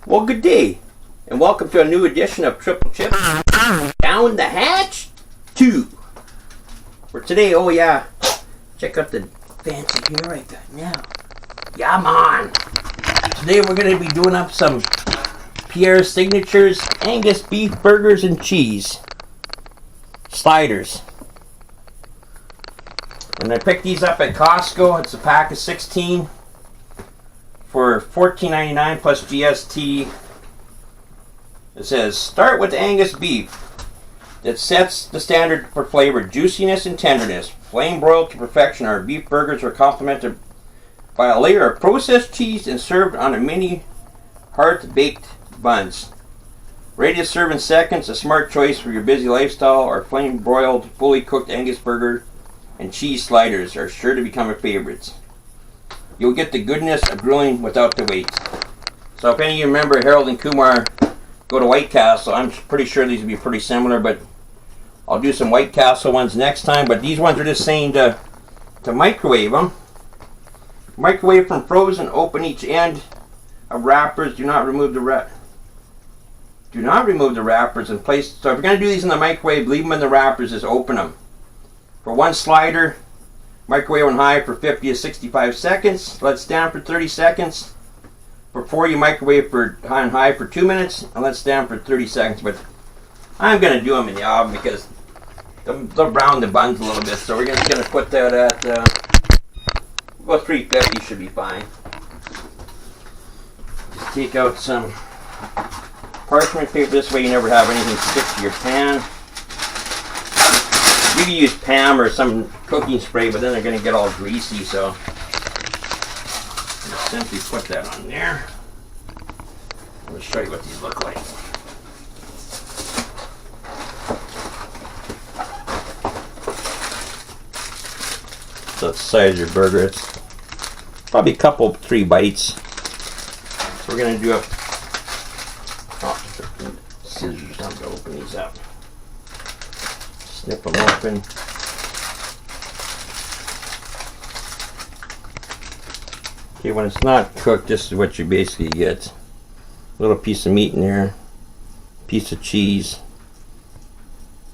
Well, good day, and welcome to a new edition of Triple Chip Down the Hatch 2. For today, oh yeah, check out the fancy gear I got now. Yeah, man. Today we're going to be doing up some Pierre Signatures Angus beef burgers and cheese sliders. And I picked these up at Costco. It's a pack of 16 for $14.99 plus GST. It says, start with Angus beef. It sets the standard for flavor, juiciness, and tenderness. Flame broiled to perfection, our beef burgers are complemented by a layer of processed cheese and served on a mini hearth-baked buns. Ready to serve in seconds, a smart choice for your busy lifestyle. Our flame broiled, fully cooked Angus burger and cheese sliders are sure to become a favorite. You'll get the goodness of grilling without the wait. So if any of you remember Harold and Kumar Go to White Castle, I'm pretty sure these will be pretty similar, but I'll do some White Castle ones next time. But these ones are just saying to microwave them. Microwave from frozen, open each end of wrappers. Do not remove the wrappers and place. So if you're going to do these in the microwave, leave them in the wrappers, just open them. For one slider, microwave on high for 50 to 65 seconds. Let it stand for 30 seconds. For 4, you microwave on high for 2 minutes and let it stand for 30 seconds. But I'm going to do them in the oven because they'll brown the buns a little bit. So we're just going to put that at about 350 should be fine. Just take out some parchment paper. This way you never have anything stick to your pan. You can use Pam or some cooking spray, but then they're going to get all greasy, so just simply put that on there. I'll show you what these look like. So it's the size of your burger. It's probably a couple, 3 bites. So we're going to do a scissors down to open these up. Snip them open. Okay, when it's not cooked, this is what you basically get. A little piece of meat in there, piece of cheese.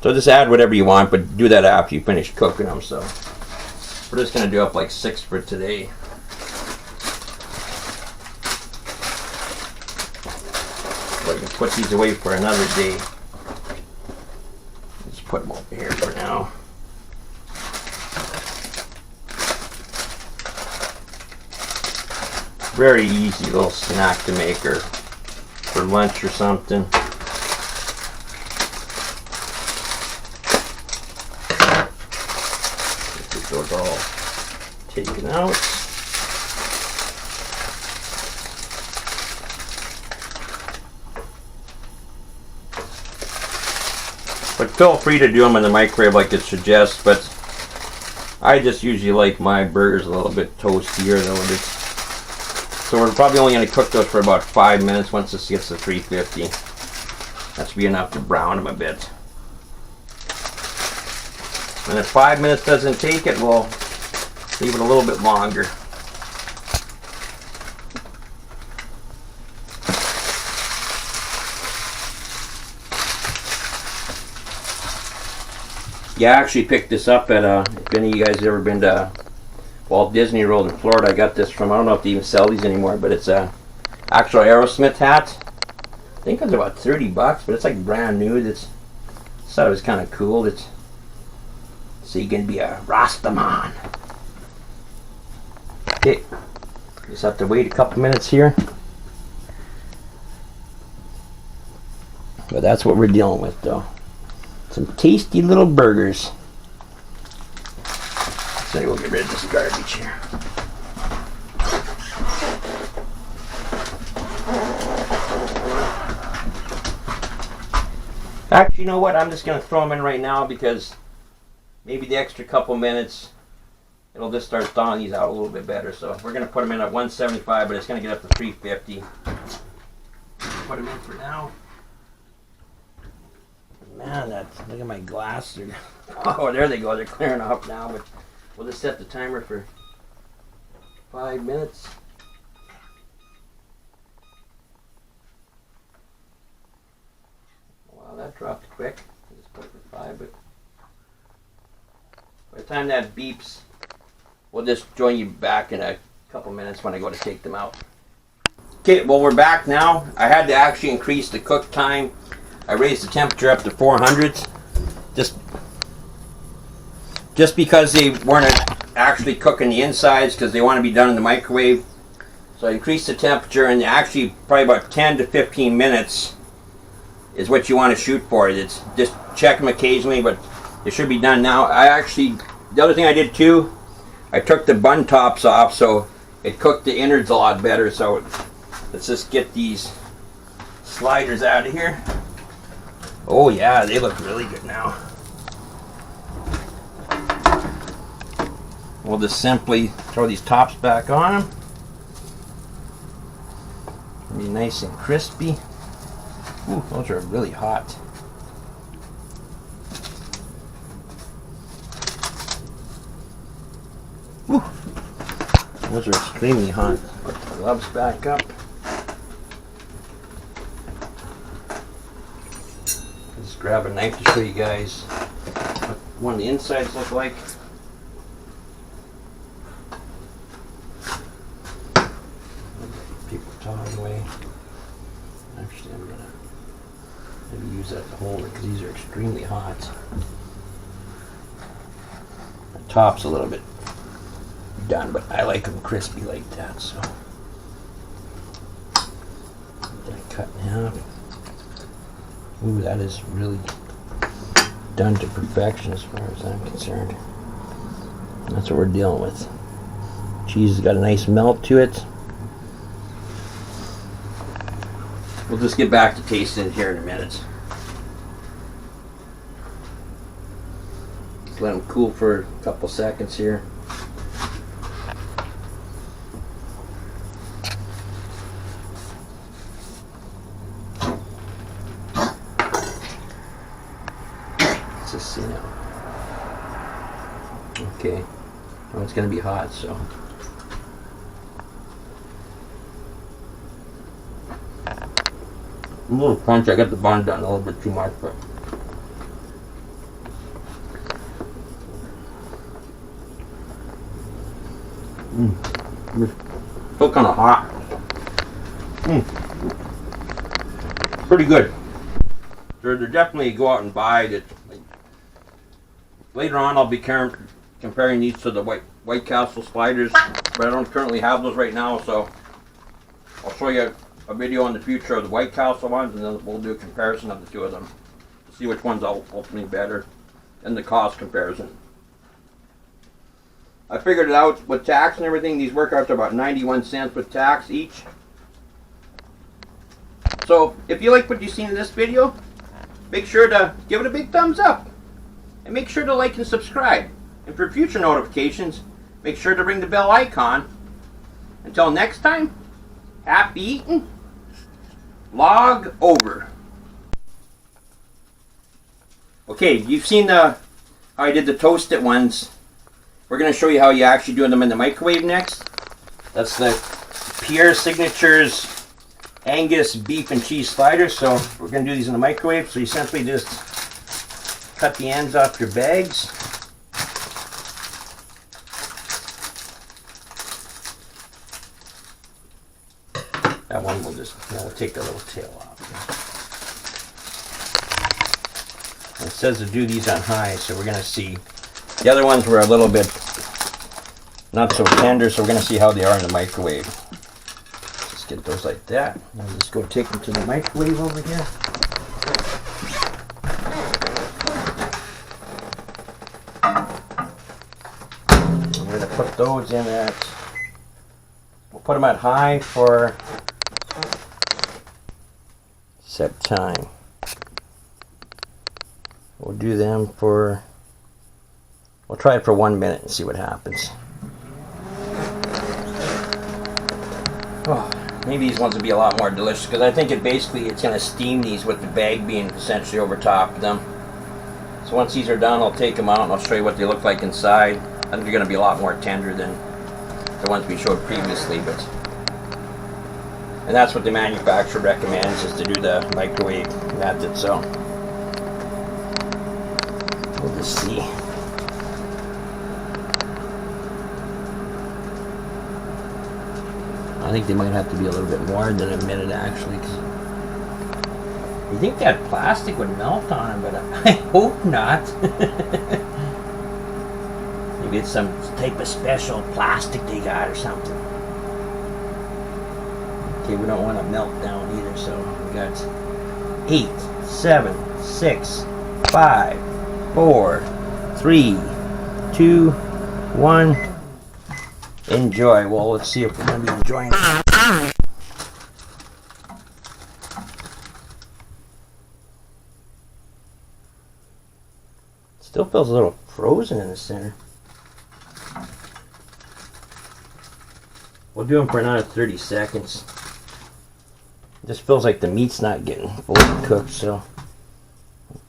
So just add whatever you want, but do that after you finish cooking them. So we're just going to do up like 6 for today. So I can put these away for another day. Put them over here for now. Very easy little snack to make or for lunch or something. Get those all taken out. But feel free to do them in the microwave like it suggests, but I just usually like my burgers a little bit toastier though. So we're probably only going to cook those for about 5 minutes once this gets to 350. That should be enough to brown them a bit. And if 5 minutes doesn't take it, we'll leave it a little bit longer. Yeah, I actually picked this up at, if any of you guys have ever been to Walt Disney World in Florida, I got this from, I don't know if they even sell these anymore, but it's a actual Aerosmith hat. I think it's about 30 bucks, but it's like brand new. I thought it was kind of cool. So you can be a Rastaman. Okay, just have to wait a couple minutes here. But that's what we're dealing with though. Some tasty little burgers. So we'll get rid of this garbage here. Actually, you know what? I'm just going to throw them in right now because maybe the extra couple minutes it'll just start thawing these out a little bit better. So we're going to put them in at 175, but it's going to get up to 350. Put them in for now. Man, look at my glass. Oh, there they go. They're clearing up now, but we'll just set the timer for 5 minutes. that dropped quick. Just put it for 5, but by the time that beeps, we'll just join you back in a couple minutes when I go to take them out. Okay, well we're back now. I had to actually increase the cook time. I raised the temperature up to 400s. Just because they weren't actually cooking the insides, because they want to be done in the microwave. So I increased the temperature, and actually probably about 10 to 15 minutes is what you want to shoot for. It's just check them occasionally, but it should be done now. The other thing I did too, I took the bun tops off, so it cooked the innards a lot better. So let's just get these sliders out of here. Oh yeah, they look really good now. We'll just simply throw these tops back on them. Be nice and crispy. Ooh, those are really hot. Ooh, those are extremely hot. Put the gloves back up. Just grab a knife to show you guys what one of the insides look like. Away. Actually, I'm gonna maybe use that to hold it because these are extremely hot. The top's a little bit done, but I like them crispy like that. So that cut in half. Ooh, that is really done to perfection as far as I'm concerned. That's what we're dealing with. Cheese has got a nice melt to it. We'll just get back to tasting it here in a minute. Just let them cool for a couple seconds here. Let's just see now. Okay. Well, it's going to be hot, so. A little crunch. I got the bun done a little bit too much, but it's still kind of hot. Pretty good. They're definitely go out and buy it. Like, later on, I'll be comparing these to the White Castle sliders, but I don't currently have those right now, so I'll show you a video in the future of the White Castle ones, and then we'll do a comparison of the two of them. See which one's ultimately better, and the cost comparison. I figured it out with tax and everything. These work out to about 91 cents with tax each. So if you like what you've seen in this video, make sure to give it a big thumbs up, and make sure to like and subscribe. And for future notifications, make sure to ring the bell icon. Until next time, happy eating. Log over. Okay, you've seen how I did the toasted ones. We're going to show you how you actually do them in the microwave next. That's the Pierre Signatures Angus beef and cheese sliders. So we're going to do these in the microwave. So you simply just cut the ends off your bags. That one we'll take the little tail off. It says to do these on high, so we're going to see. The other ones were a little bit not so tender, so we're going to see how they are in the microwave. Just get those like that. I'll just go take them to the microwave over here. I'm going to put those in we'll put them at high for set time. We'll do them for, we'll try it for 1 minute and see what happens. Oh, maybe these ones will be a lot more delicious because I think it's going to steam these with the bag being essentially over top of them. So once these are done, I'll take them out and I'll show you what they look like inside. I think they're going to be a lot more tender than the ones we showed previously, and that's what the manufacturer recommends, is to do the microwave method. So Let's see. I think they might have to be a little bit more than a minute actually. Cause you think that plastic would melt on it, but I hope not. Maybe it's some type of special plastic they got or something. Okay, we don't want to melt down either, so we got 8, 7, 6, 5, 4, 3, 2, 1. Enjoy. Well, let's see if we're going to be enjoying it. Still feels a little frozen in the center. We'll do them for another 30 seconds. This feels like the meat's not getting fully cooked, so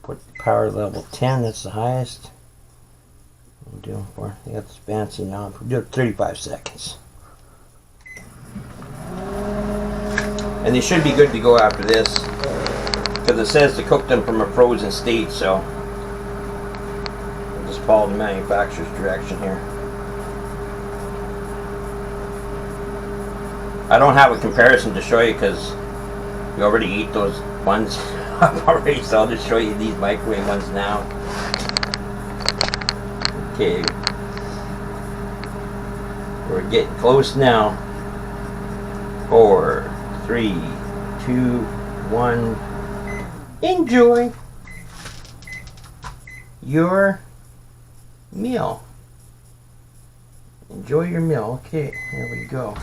put power level 10, that's the highest. We'll do them for, I got this fancy now, we'll do it 35 seconds. And they should be good to go after this, because it says to cook them from a frozen state, so we'll just follow the manufacturer's direction here. I don't have a comparison to show you because we already ate those ones already, so I'll just show you these microwave ones now. Okay, we're getting close now. 4, 3, 2, 1. Enjoy your meal. Enjoy your meal. Okay, here we go.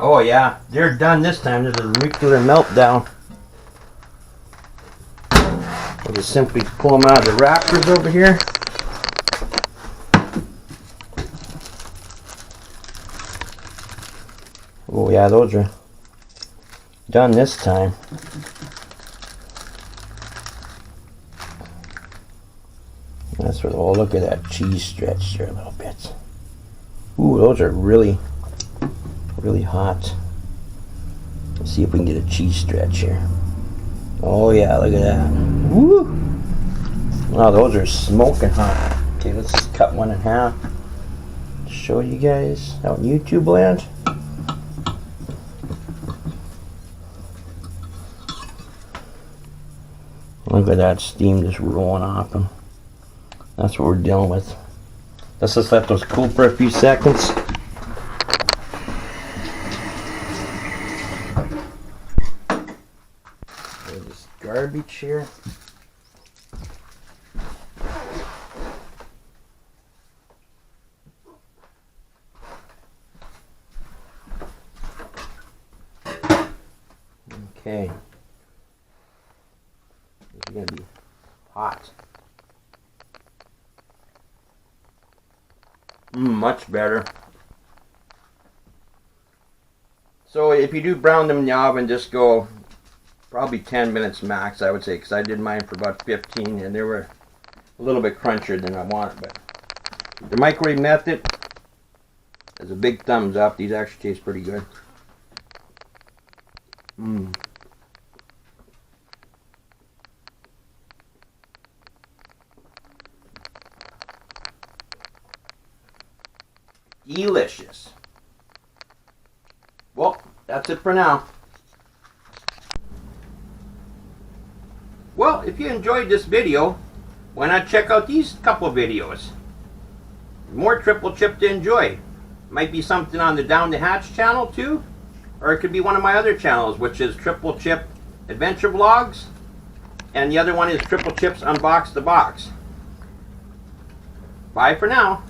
Oh yeah, they're done this time. There's a nuclear meltdown. I'll just simply pull them out of the wrappers over here. Oh yeah, those are done this time. That's what, oh, look at that cheese stretch there a little bit. Ooh, those are really hot. Let's see if we can get a cheese stretch here. Oh yeah, look at that. Woo! Wow, those are smoking hot. Okay, let's just cut one in half. Show you guys out in YouTube land. Look at that steam just rolling off them. That's what we're dealing with. Let's just let those cool for a few seconds. This garbage here. Okay. It's gonna be hot. Much better. So if you do brown them in the oven, just go probably 10 minutes max, I would say, because I did mine for about 15 and they were a little bit crunchier than I wanted. But the microwave method is a big thumbs up. These actually taste pretty good. Delicious. Well, that's it for now. Well, if you enjoyed this video, why not check out these couple videos? More triple chip to enjoy. Might be something on the Down the Hatch channel too, or it could be one of my other channels, which is Triple Chip Adventure Vlogs, and the other one is Triple Chips Unbox the Box. Bye for now.